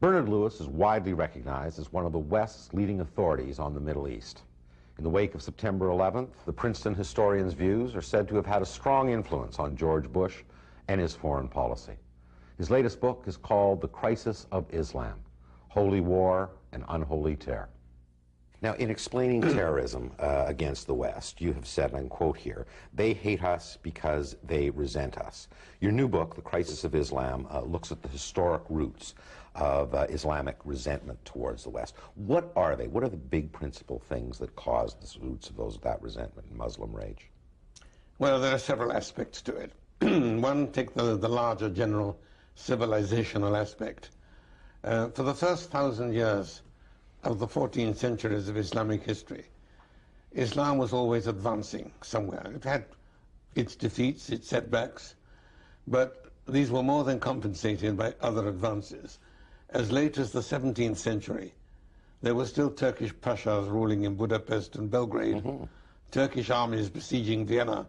Bernard Lewis is widely recognized as one of the West's leading authorities on the Middle East. In the wake of September 11th, the Princeton historian's views are said to have had a strong influence on George Bush and his foreign policy. His latest book is called The Crisis of Islam: Holy War and Unholy Terror. Now, in explaining terrorism against the West, you have said, and I quote here, "They hate us because they resent us." Your new book, The Crisis of Islam, looks at the historic roots of Islamic resentment towards the West. What are they? What are the big principal things that cause the roots of that resentment and Muslim rage? Well, there are several aspects to it. One, take the larger general civilizational aspect. For the first 1,000 years of the 14 centuries of Islamic history, Islam was always advancing somewhere. It had its defeats, its setbacks, but these were more than compensated by other advances. As late as the 17th century, there were still Turkish pashas ruling in Budapest and Belgrade, Turkish armies besieging Vienna,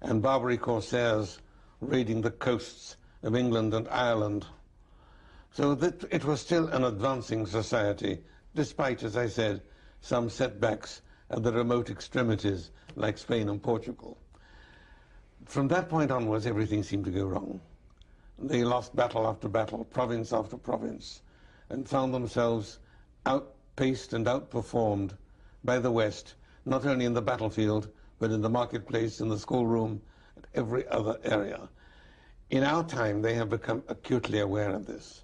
and Barbary corsairs raiding the coasts of England and Ireland. So that it was still an advancing society, despite, as I said, some setbacks at the remote extremities like Spain and Portugal. From that point onwards, everything seemed to go wrong. They lost battle after battle, province after province, and found themselves outpaced and outperformed by the West, not only in the battlefield, but in the marketplace, in the schoolroom, and every other area. In our time, they have become acutely aware of this.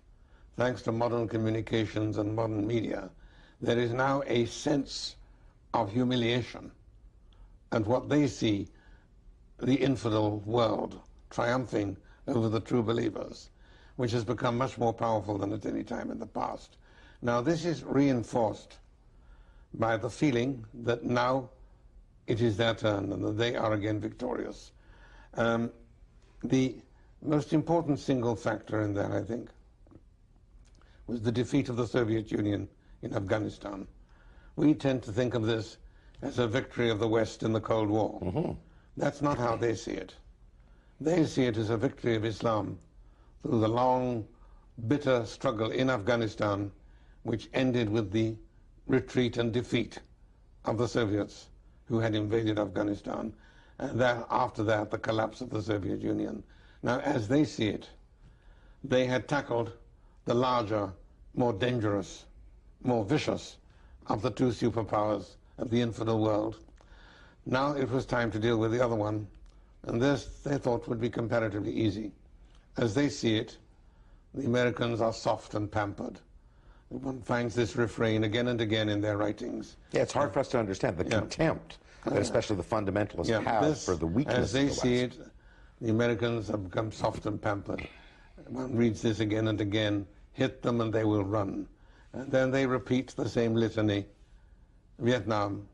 Thanks to modern communications and modern media, there is now a sense of humiliation and what they see the infidel world triumphing over the true believers, which has become much more powerful than at any time in the past. Now, this is reinforced by the feeling that now it is their turn and that they are again victorious. The most important single factor in that, I think, was the defeat of the Soviet Union in Afghanistan. We tend to think of this as a victory of the West in the Cold War. That's not how they see it. They see it as a victory of Islam through the long, bitter struggle in Afghanistan, which ended with the retreat and defeat of the Soviets who had invaded Afghanistan, and after that, the collapse of the Soviet Union. Now, as they see it, they had tackled the larger, more dangerous, more vicious of the two superpowers of the infidel world. Now it was time to deal with the other one, and this they thought would be comparatively easy. As they see it, the Americans are soft and pampered. One finds this refrain again and again in their writings. Yeah, it's hard for us to understand the contempt that especially the fundamentalists have for the weakness as they of the see West. it, the Americans have become soft and pampered. One reads this again and again: hit them and they will run. And then they repeat the same litany: Vietnam,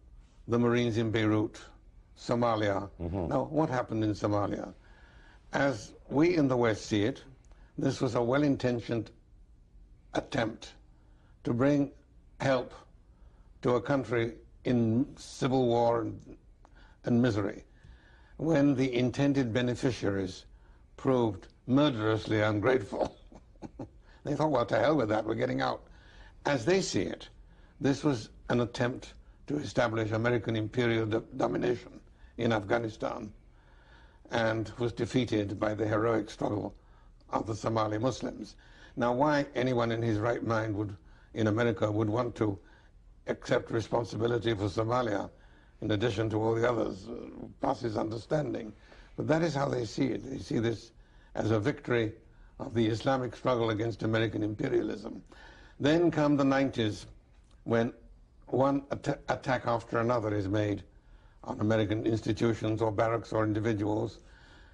the Marines in Beirut, Somalia. Now, what happened in Somalia? As we in the West see it, this was a well-intentioned attempt to bring help to a country in civil war and misery, when the intended beneficiaries proved murderously ungrateful. They thought, well, to hell with that, we're getting out. As they see it, this was an attempt to establish American imperial domination in Afghanistan, and was defeated by the heroic struggle of the Somali Muslims. Now, why anyone in his right mind in America would want to accept responsibility for Somalia, in addition to all the others, passes understanding. But that is how they see it. They see this as a victory of the Islamic struggle against American imperialism. Then come the 90s, when one attack after another is made on American institutions or barracks or individuals,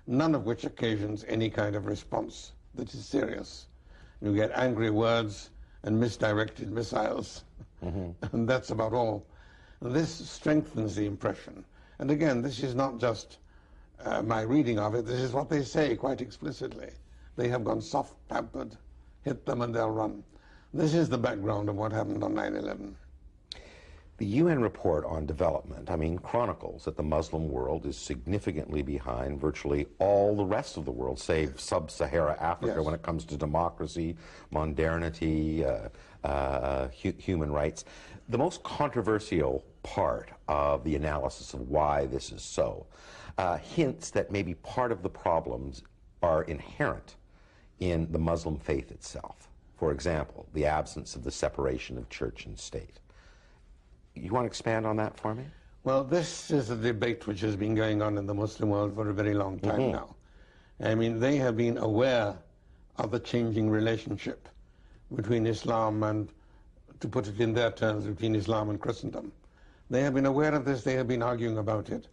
none of which occasions any kind of response that is serious. You get angry words and misdirected missiles, and that's about all. This strengthens the impression. And again, this is not just my reading of it, this is what they say quite explicitly. They have gone soft, pampered, hit them and they'll run. This is the background of what happened on 9/11. The UN report on development, I mean, chronicles that the Muslim world is significantly behind virtually all the rest of the world, save sub-Sahara Africa, Yes. when it comes to democracy, modernity, human rights. The most controversial part of the analysis of why this is so hints that maybe part of the problems are inherent in the Muslim faith itself. For example, the absence of the separation of church and state. You want to expand on that for me? Well, this is a debate which has been going on in the Muslim world for a very long time now. I mean, they have been aware of the changing relationship between Islam and, to put it in their terms, between Islam and Christendom. They have been aware of this, they have been arguing about it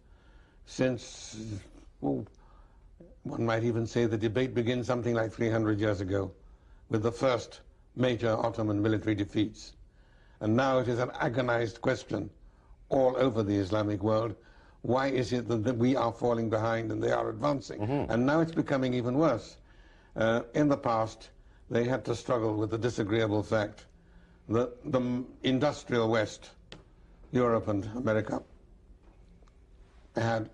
since, well, one might even say the debate begins something like 300 years ago with the first major Ottoman military defeats. And now it is an agonized question all over the Islamic world. Why is it that we are falling behind and they are advancing? And now it's becoming even worse. In the past, they had to struggle with the disagreeable fact that the industrial West, Europe and America, had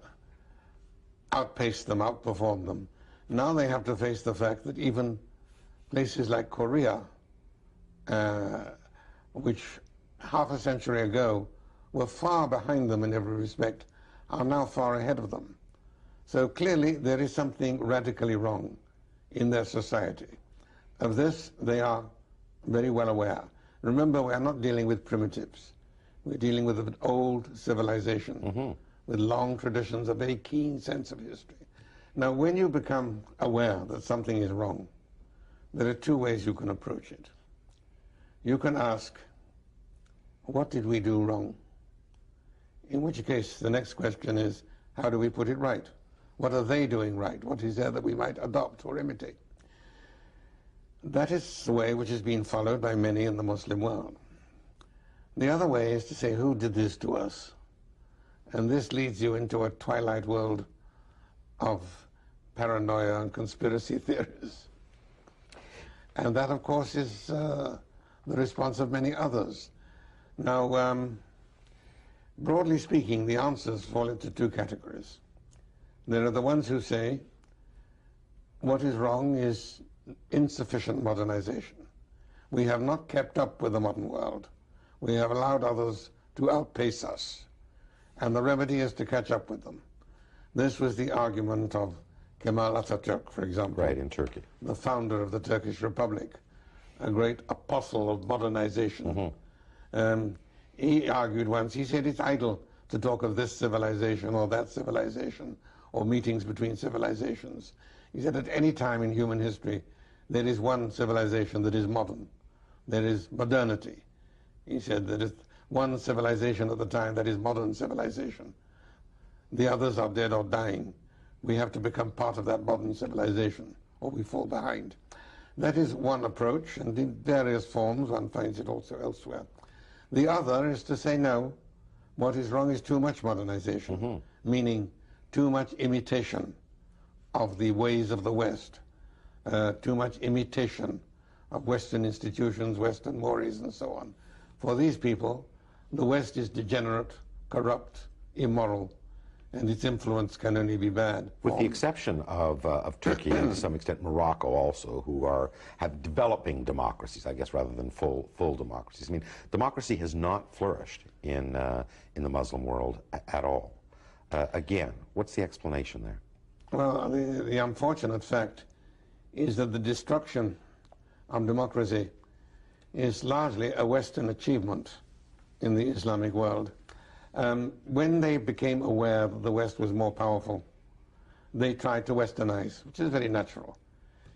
outpaced them, outperformed them. Now they have to face the fact that even places like Korea, which half a century ago were far behind them in every respect, are now far ahead of them. So clearly there is something radically wrong in their society. Of this they are very well aware. Remember, we are not dealing with primitives. We're dealing with an old civilization with long traditions, a very keen sense of history. Now, when you become aware that something is wrong, there are two ways you can approach it. You can ask, what did we do wrong? In which case, the next question is, how do we put it right? What are they doing right? What is there that we might adopt or imitate? That is the way which has been followed by many in the Muslim world. The other way is to say, who did this to us? And this leads you into a twilight world of paranoia and conspiracy theories. And that, of course, is the response of many others. Now, broadly speaking, the answers fall into two categories. There are the ones who say what is wrong is insufficient modernization. We have not kept up with the modern world. We have allowed others to outpace us, and the remedy is to catch up with them. This was the argument of Kemal Atatürk, for example. Right, in Turkey. The founder of the Turkish Republic, a great apostle of modernization. He argued once, he said it's idle to talk of this civilization or that civilization or meetings between civilizations. He said at any time in human history, there is one civilization that is modern. There is modernity. He said there is one civilization at the time that is modern civilization. The others are dead or dying. We have to become part of that modern civilization or we fall behind. That is one approach, and in various forms one finds it also elsewhere. The other is to say, no, what is wrong is too much modernization, meaning too much imitation of the ways of the West, too much imitation of Western institutions, Western mores, and so on. For these people, the West is degenerate, corrupt, immoral, and its influence can only be bad. With the exception of Turkey and to some extent Morocco also, who have developing democracies, I guess, rather than full democracies. I mean, democracy has not flourished in the Muslim world at all. Again, what's the explanation there? Well, the unfortunate fact is that the destruction of democracy is largely a Western achievement in the Islamic world. When they became aware that the West was more powerful, they tried to Westernize, which is very natural,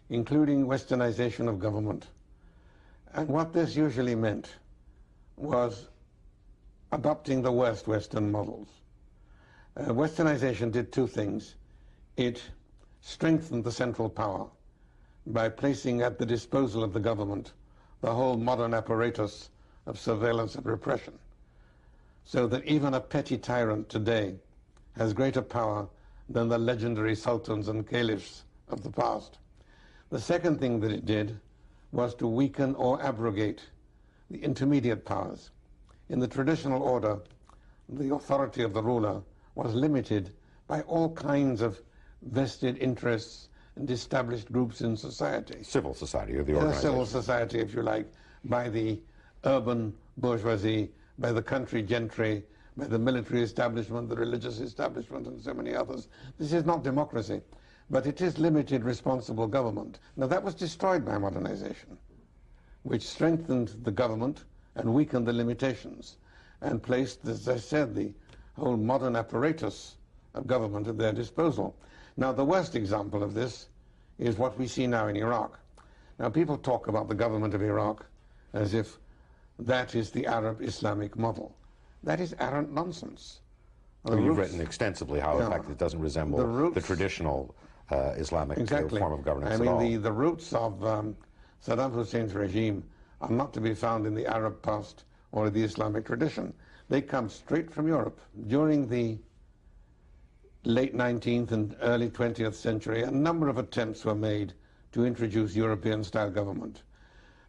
including Westernization of government. And what this usually meant was adopting the worst Western models. Westernization did two things. It strengthened the central power by placing at the disposal of the government the whole modern apparatus of surveillance and repression, so that even a petty tyrant today has greater power than the legendary sultans and caliphs of the past. The second thing that it did was to weaken or abrogate the intermediate powers. In the traditional order, the authority of the ruler was limited by all kinds of vested interests and established groups in society. Civil society, or the organization. Civil society, if you like, by the urban bourgeoisie, by the country gentry, by the military establishment, the religious establishment, and so many others. This is not democracy, but it is limited responsible government. Now that was destroyed by modernization, which strengthened the government and weakened the limitations and placed, as I said, the whole modern apparatus of government at their disposal. Now the worst example of this is what we see now in Iraq. Now people talk about the government of Iraq as if that is the Arab Islamic model. That is arrant nonsense. You've written extensively how, in fact, it doesn't resemble the traditional Islamic form of governance at all. I mean, the roots of Saddam Hussein's regime are not to be found in the Arab past or the Islamic tradition. They come straight from Europe. During the late 19th and early 20th century, a number of attempts were made to introduce European-style government.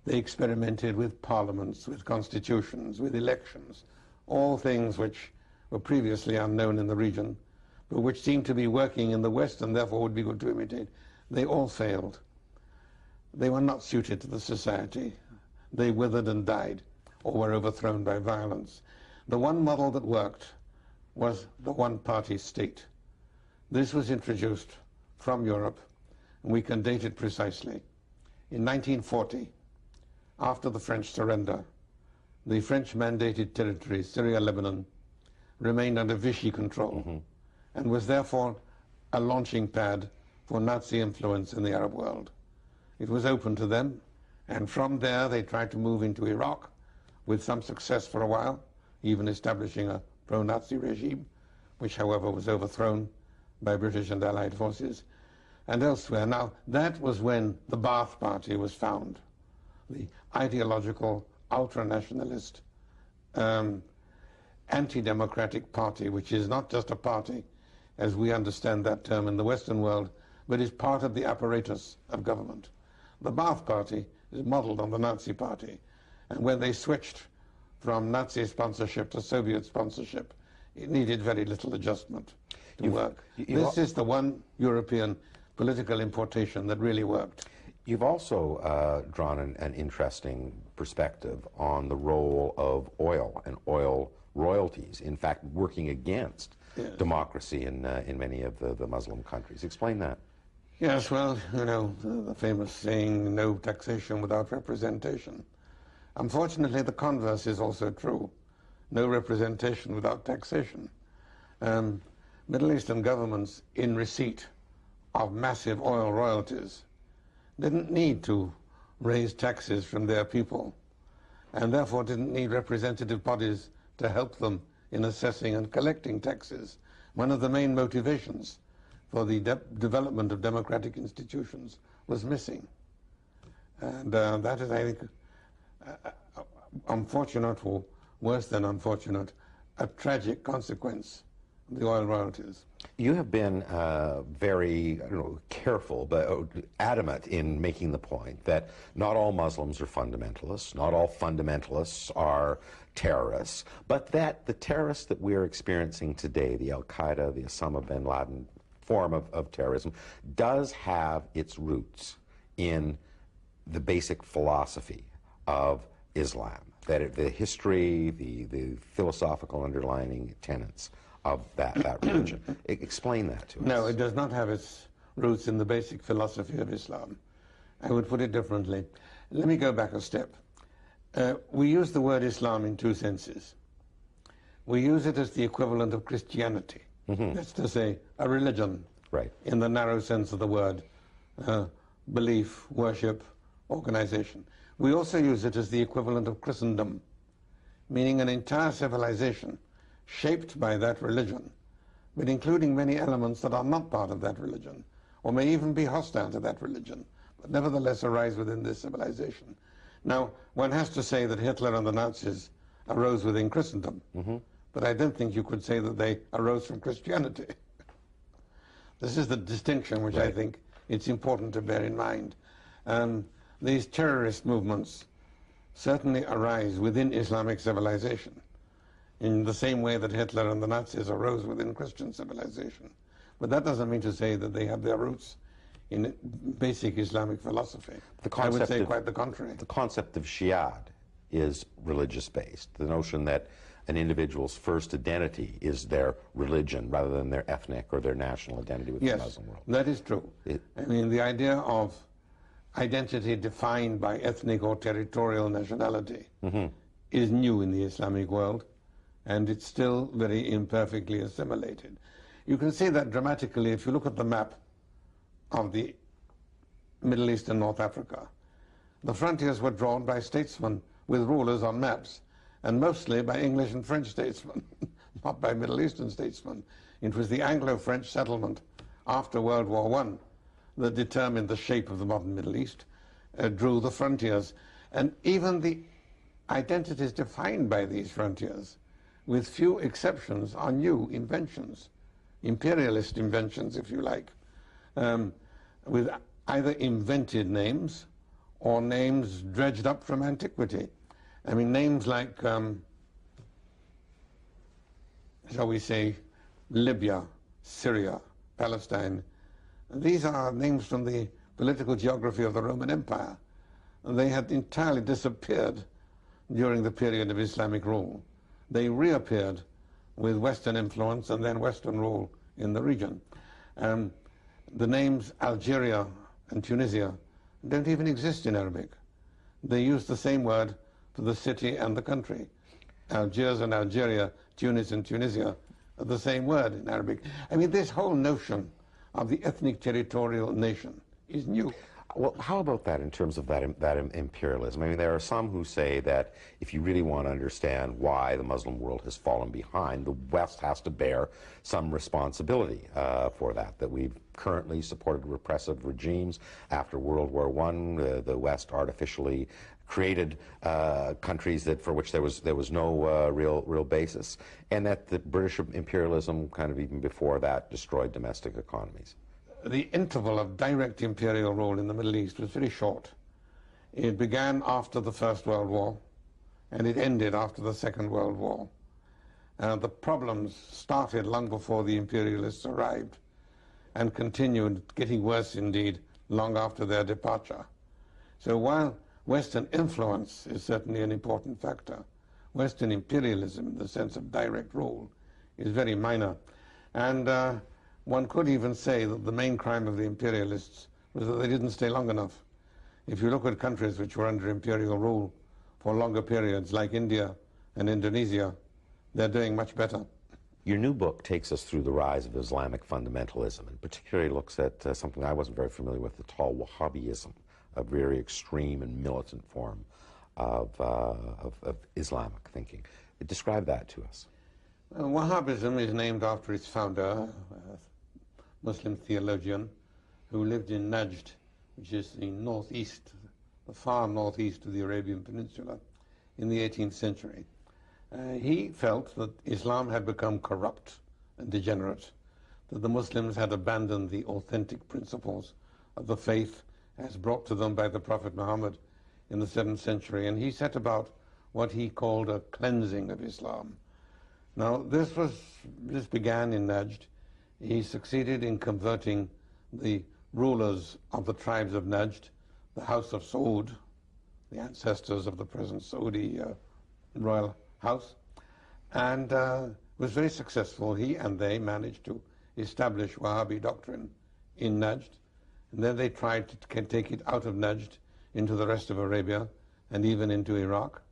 They experimented with parliaments, with constitutions, with elections, all things which were previously unknown in the region, but which seemed to be working in the West and therefore would be good to imitate. They all failed. They were not suited to the society. They withered and died, or were overthrown by violence. The one model that worked was the one-party state. This was introduced from Europe, and we can date it precisely. In 1940, after the French surrender, the French-mandated territory, Syria, Lebanon, remained under Vichy control and was therefore a launching pad for Nazi influence in the Arab world. It was open to them, and from there they tried to move into Iraq with some success for a while, even establishing a pro-Nazi regime, which however was overthrown by British and Allied forces, and elsewhere. Now, that was when the Ba'ath Party was found, the ideological, ultra-nationalist, anti-democratic party, which is not just a party, as we understand that term in the Western world, but is part of the apparatus of government. The Ba'ath Party is modeled on the Nazi Party, and when they switched from Nazi sponsorship to Soviet sponsorship, it needed very little adjustment to work. This is the one European political importation that really worked. You've also drawn an interesting perspective on the role of oil and oil royalties, in fact, working against democracy in many of the Muslim countries. Explain that. Yes, well, you know, the famous saying, no taxation without representation. Unfortunately, the converse is also true. No representation without taxation. Middle Eastern governments, in receipt of massive oil royalties, didn't need to raise taxes from their people, and therefore didn't need representative bodies to help them in assessing and collecting taxes. One of the main motivations for the development of democratic institutions was missing. And that is, I think, unfortunate, or worse than unfortunate, a tragic consequence of the oil royalties. You have been very careful, but adamant in making the point that not all Muslims are fundamentalists, not all fundamentalists are terrorists, but that the terrorists that we're experiencing today, the Al-Qaeda, the Osama bin Laden form of terrorism, does have its roots in the basic philosophy of Islam, that the history, the philosophical underlying tenets of that religion. Explain that to us. No, it does not have its roots in the basic philosophy of Islam. I would put it differently. Let me go back a step. We use the word Islam in two senses. We use it as the equivalent of Christianity. That's to say, a religion, right, in the narrow sense of the word, belief, worship, organization. We also use it as the equivalent of Christendom, meaning an entire civilization shaped by that religion, but including many elements that are not part of that religion, or may even be hostile to that religion, but nevertheless arise within this civilization. Now, one has to say that Hitler and the Nazis arose within Christendom, but I don't think you could say that they arose from Christianity. This is the distinction which I think it's important to bear in mind. These terrorist movements certainly arise within Islamic civilization, in the same way that Hitler and the Nazis arose within Christian civilization. But that doesn't mean to say that they have their roots in basic Islamic philosophy. I would say quite the contrary. The concept of Shi'ad is religious-based. The notion that an individual's first identity is their religion rather than their ethnic or their national identity within the Muslim world. Yes, that is true. I mean, the idea of identity defined by ethnic or territorial nationality is new in the Islamic world, and it's still very imperfectly assimilated. You can see that dramatically if you look at the map of the Middle East and North Africa. The frontiers were drawn by statesmen with rulers on maps, and mostly by English and French statesmen, not by Middle Eastern statesmen. It was the Anglo-French settlement after World War I that determined the shape of the modern Middle East, drew the frontiers. And even the identities defined by these frontiers, with few exceptions, are new inventions, imperialist inventions, if you like, with either invented names or names dredged up from antiquity. I mean, names like, shall we say, Libya, Syria, Palestine. These are names from the political geography of the Roman Empire. They had entirely disappeared during the period of Islamic rule. They reappeared with Western influence and then Western rule in the region. The names Algeria and Tunisia don't even exist in Arabic. They use the same word for the city and the country. Algiers and Algeria, Tunis and Tunisia are the same word in Arabic. I mean, this whole notion of the ethnic territorial nation is new. Well, how about that in terms of that imperialism? I mean, there are some who say that if you really want to understand why the Muslim world has fallen behind, the West has to bear some responsibility for that, that we've currently supported repressive regimes. After World War I, the West artificially created countries for which there was no real basis, and that the British imperialism, kind of even before that, destroyed domestic economies. The interval of direct imperial rule in the Middle East was very short. It began after the First World War, and it ended after the Second World War. The problems started long before the imperialists arrived, and continued, getting worse indeed, long after their departure. So while Western influence is certainly an important factor, Western imperialism, in the sense of direct rule, is very minor. And one could even say that the main crime of the imperialists was that they didn't stay long enough. If you look at countries which were under imperial rule for longer periods, like India and Indonesia, they're doing much better. Your new book takes us through the rise of Islamic fundamentalism, and particularly looks at something I wasn't very familiar with at all, Wahhabism, a very extreme and militant form of Islamic thinking. Describe that to us. Wahhabism is named after its founder, a Muslim theologian who lived in Najd, which is the northeast, the far northeast of the Arabian Peninsula, in the 18th century. He felt that Islam had become corrupt and degenerate, that the Muslims had abandoned the authentic principles of the faith as brought to them by the Prophet Muhammad in the 7th century, and he set about what he called a cleansing of Islam. Now, this began in Najd. He succeeded in converting the rulers of the tribes of Najd, the House of Saud, the ancestors of the present Saudi royal house, and was very successful. He and they managed to establish Wahhabi doctrine in Najd, and then they tried to take it out of Najd into the rest of Arabia and even into Iraq,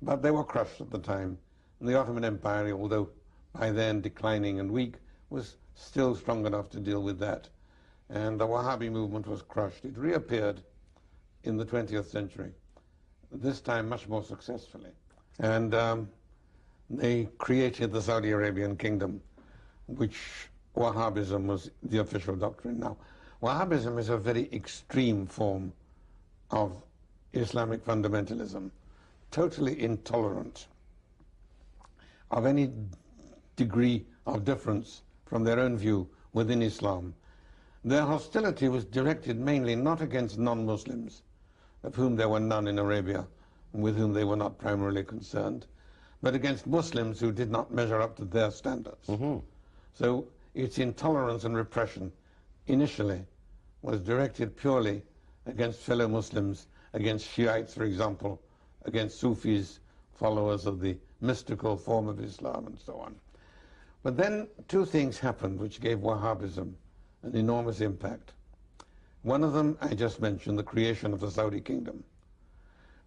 but they were crushed at the time. And the Ottoman Empire, although by then declining and weak, was still strong enough to deal with that. And the Wahhabi movement was crushed. It reappeared in the 20th century, this time much more successfully. And they created the Saudi Arabian kingdom, which Wahhabism was the official doctrine. Now, Wahhabism is a very extreme form of Islamic fundamentalism, totally intolerant of any degree of difference from their own view within Islam. Their hostility was directed mainly not against non-Muslims, of whom there were none in Arabia, with whom they were not primarily concerned, but against Muslims who did not measure up to their standards. So its intolerance and repression initially was directed purely against fellow Muslims, against Shiites, for example, against Sufis, followers of the mystical form of Islam, and so on. But then two things happened which gave Wahhabism an enormous impact. One of them I just mentioned, the creation of the Saudi kingdom,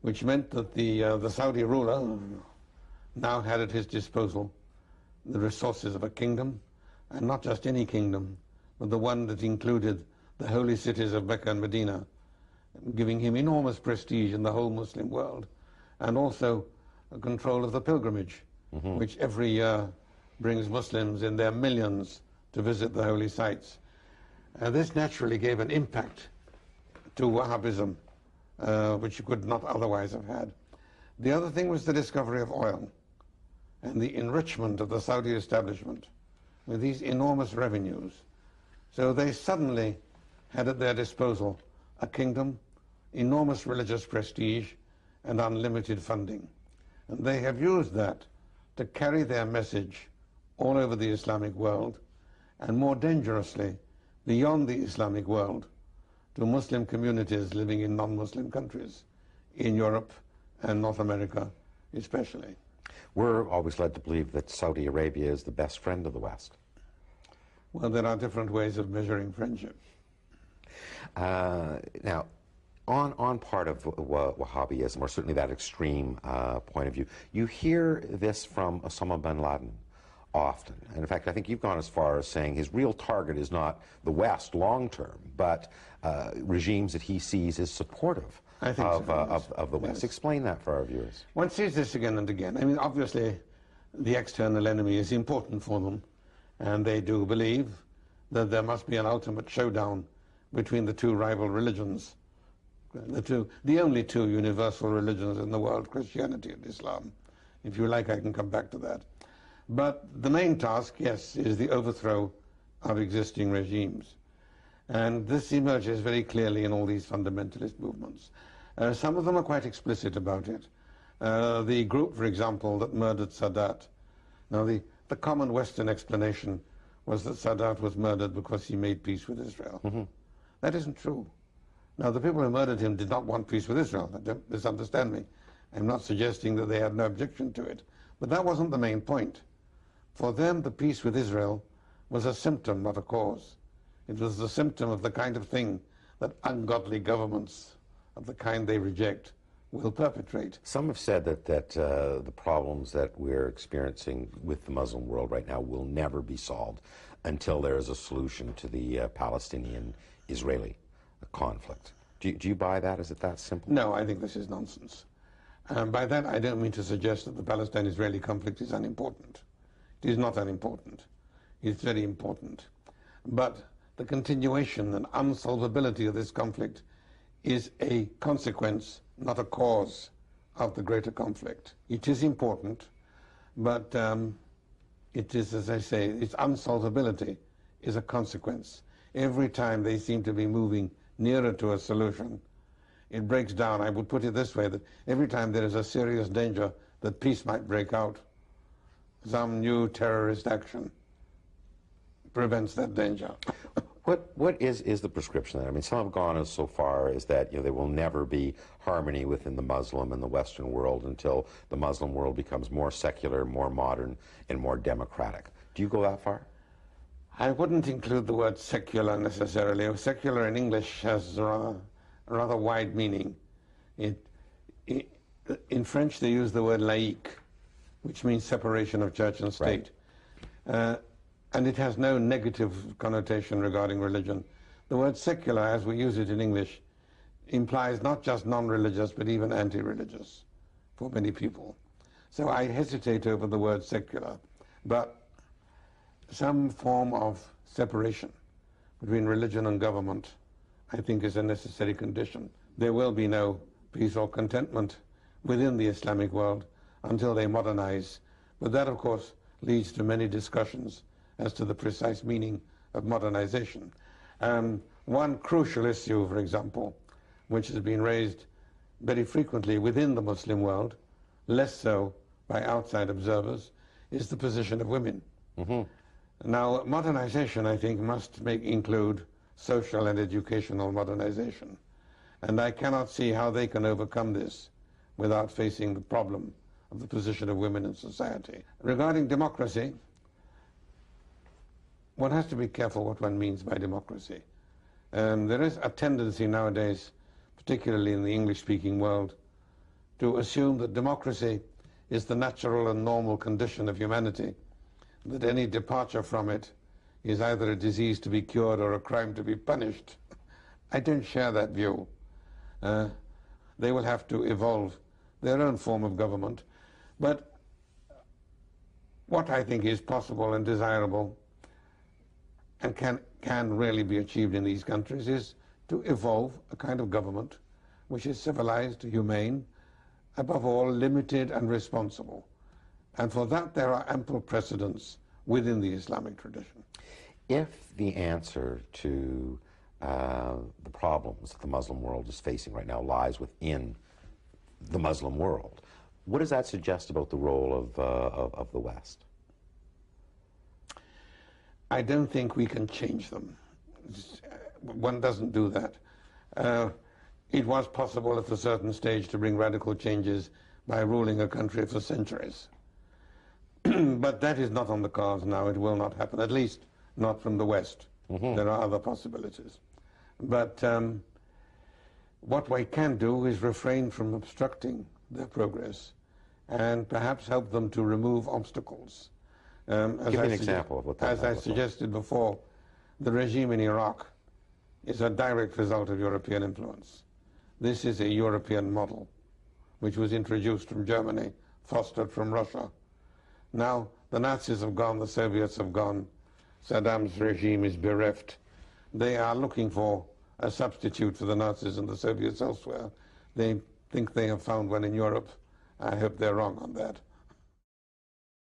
which meant that the Saudi ruler now had at his disposal the resources of a kingdom, and not just any kingdom, but the one that included the holy cities of Mecca and Medina, giving him enormous prestige in the whole Muslim world, and also control of the pilgrimage, which every year brings Muslims in their millions to visit the holy sites. This naturally gave an impact to Wahhabism, which you could not otherwise have had. The other thing was the discovery of oil and the enrichment of the Saudi establishment with these enormous revenues. So they suddenly had at their disposal a kingdom, enormous religious prestige, and unlimited funding. And they have used that to carry their message all over the Islamic world, and more dangerously, beyond the Islamic world, to Muslim communities living in non-Muslim countries, in Europe and North America especially. We're always led to believe that Saudi Arabia is the best friend of the West. Well, there are different ways of measuring friendship. Now, on part of Wahhabism, or certainly that extreme point of view, you hear this from Osama bin Laden often. And in fact, I think you've gone as far as saying his real target is not the West long-term, but regimes that he sees as supportive of the West. Yes. Explain that for our viewers. One sees this again and again. I mean, obviously, the external enemy is important for them, and they do believe that there must be an ultimate showdown between the two rival religions, the only two universal religions in the world, Christianity and Islam. If you like, I can come back to that. But the main task, yes, is the overthrow of existing regimes. And this emerges very clearly in all these fundamentalist movements. Some of them are quite explicit about it. The group, for example, that murdered Sadat. Now, the common Western explanation was that Sadat was murdered because he made peace with Israel. That isn't true. Now, the people who murdered him did not want peace with Israel. Don't misunderstand me. I'm not suggesting that they had no objection to it. But that wasn't the main point. For them, the peace with Israel was a symptom, not a cause. It was the symptom of the kind of thing that ungodly governments of the kind they reject will perpetrate. Some have said that the problems that we're experiencing with the Muslim world right now will never be solved until there is a solution to the Palestinian-Israeli conflict. Do you buy that? Is it that simple? No, I think this is nonsense. By that, I don't mean to suggest that the Palestine-Israeli conflict is unimportant. It is not unimportant. It's very important. But the continuation and unsolvability of this conflict is a consequence, not a cause, of the greater conflict. It is important, but it is, as I say, its unsolvability is a consequence. Every time they seem to be moving nearer to a solution, it breaks down. I would put it this way, that every time there is a serious danger that peace might break out, some new terrorist action prevents that danger. What is the prescription then? I mean, some have gone as so far as that there will never be harmony within the Muslim and the Western world until the Muslim world becomes more secular, more modern, and more democratic. Do you go that far? I wouldn't include the word secular necessarily. Secular in English has a rather wide meaning. In French, they use the word laïque, which means separation of church and state. Right. And it has no negative connotation regarding religion. The word secular, as we use it in English, implies not just non-religious, but even anti-religious for many people. So I hesitate over the word secular, but some form of separation between religion and government, I think, is a necessary condition. There will be no peace or contentment within the Islamic world until they modernize. But that, of course, leads to many discussions as to the precise meaning of modernization. One crucial issue, for example, which has been raised very frequently within the Muslim world, less so by outside observers, is the position of women. Now, modernization, I think, must include social and educational modernization. And I cannot see how they can overcome this without facing the problem of the position of women in society. Regarding democracy, one has to be careful what one means by democracy. There is a tendency nowadays, particularly in the English-speaking world, to assume that democracy is the natural and normal condition of humanity, that any departure from it is either a disease to be cured or a crime to be punished. I don't share that view. They will have to evolve their own form of government. But what I think is possible and desirable and can really be achieved in these countries is to evolve a kind of government which is civilized, humane, above all limited and responsible. And for that there are ample precedents within the Islamic tradition. If the answer to the problems that the Muslim world is facing right now lies within the Muslim world, what does that suggest about the role of the West? I don't think we can change them. One doesn't do that. It was possible at a certain stage to bring radical changes by ruling a country for centuries. But that is not on the cards now. It will not happen, at least not from the West. There are other possibilities. But what we can do is refrain from obstructing their progress and perhaps help them to remove obstacles. Give me an example of what that As I suggested before, the regime in Iraq is a direct result of European influence. This is a European model, which was introduced from Germany, fostered from Russia. Now, the Nazis have gone, the Soviets have gone, Saddam's regime is bereft. They are looking for a substitute for the Nazis and the Soviets elsewhere. They think they have found one in Europe. I hope they're wrong on that.